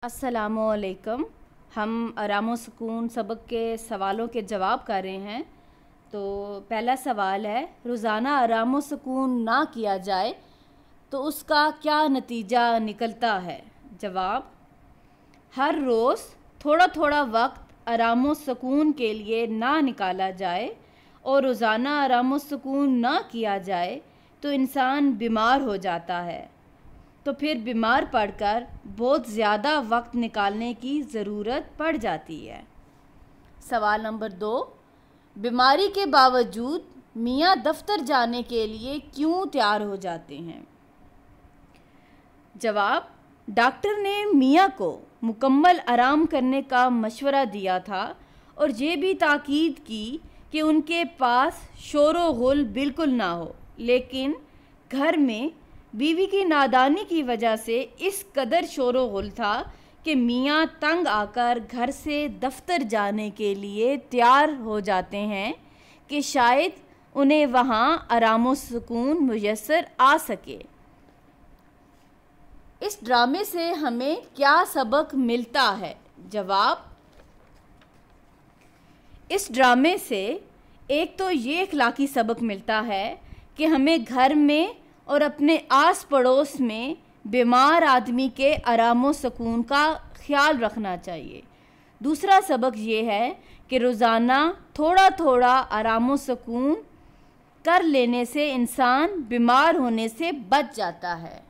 अस्सलामुअलैकुम। हम आराम व सुकून सबक के सवालों के जवाब कर रहे हैं। तो पहला सवाल है, रोज़ाना आराम व सुकून ना किया जाए तो उसका क्या नतीजा निकलता है? जवाब, हर रोज़ थोड़ा थोड़ा वक्त आराम व सुकून के लिए ना निकाला जाए और रोज़ाना आराम व सुकून ना किया जाए तो इंसान बीमार हो जाता है। तो फिर बीमार पड़कर बहुत ज़्यादा वक्त निकालने की ज़रूरत पड़ जाती है। सवाल नंबर 2, बीमारी के बावजूद मियाँ दफ्तर जाने के लिए क्यों तैयार हो जाते हैं? जवाब, डॉक्टर ने मियाँ को मुकम्मल आराम करने का मशवरा दिया था और ये भी ताकीद की कि उनके पास शोर गुल बिल्कुल ना हो, लेकिन घर में बीवी की नादानी की वजह से इस कदर शोर गुल था कि मियाँ तंग आकर घर से दफ्तर जाने के लिए तैयार हो जाते हैं कि शायद उन्हें वहाँ आराम व सुकून मुयस्सर आ सके। इस ड्रामे से हमें क्या सबक मिलता है? जवाब, इस ड्रामे से एक तो ये अखलाकी सबक मिलता है कि हमें घर में और अपने आस पड़ोस में बीमार आदमी के आराम व सुकून का ख्याल रखना चाहिए। दूसरा सबक ये है कि रोज़ाना थोड़ा थोड़ा आराम व सुकून कर लेने से इंसान बीमार होने से बच जाता है।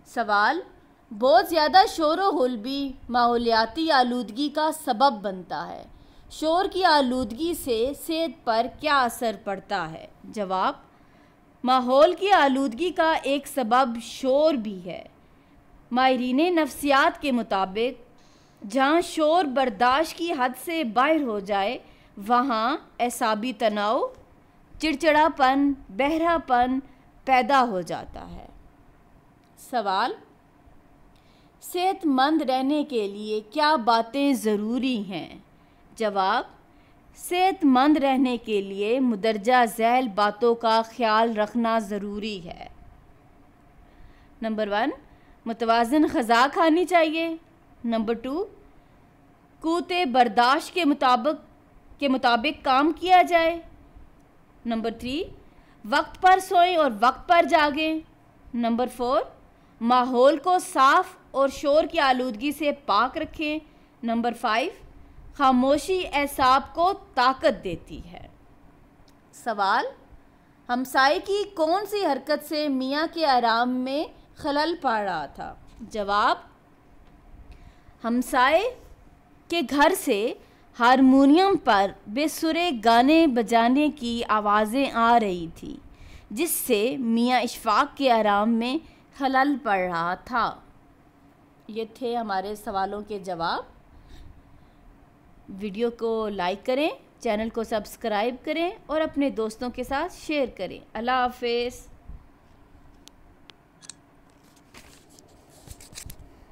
सवाल, बहुत ज़्यादा शोर व गुल भी माहौलियाती आलूदगी का सबब बनता है। शोर की आलूदगी से सेहत पर क्या असर पड़ता है? जवाब, माहौल की आलूदगी का एक सबब शोर भी है। माहिरीन नफ्सियात के मुताबिक जहाँ शोर बर्दाश्त की हद से बाहर हो जाए वहाँ एसाबी तनाव, चिड़चिड़ापन, बहरापन पैदा हो जाता है। सवाल, सेहतमंद रहने के लिए क्या बातें ज़रूरी हैं? जवाब, सेहतमंद रहने के लिए मुदरजा झैल बातों का ख्याल रखना ज़रूरी है। नंबर 1, मुतवाज़िन ग़िज़ा खानी चाहिए। नंबर 2, क़ुव्वते बर्दाश्त के मुताबिक काम किया जाए। नंबर 3, वक्त पर सोएं और वक्त पर जागें। नंबर 4, माहौल को साफ़ और शोर की आलूदगी से पाक रखें। नंबर 5, खामोशी एसाब को ताकत देती है। सवाल, हमसाये की कौन सी हरकत से मियाँ के आराम में खलल पड़ रहा था? जवाब, हमसाये के घर से हारमोनियम पर बेसुरे गाने बजाने की आवाज़ें आ रही थी, जिससे मियाँ इशफाक के आराम में खलल पड़ रहा था। ये थे हमारे सवालों के जवाब। वीडियो को लाइक करें, चैनल को सब्सक्राइब करें और अपने दोस्तों के साथ शेयर करें। अल्लाह हाफ़िज़।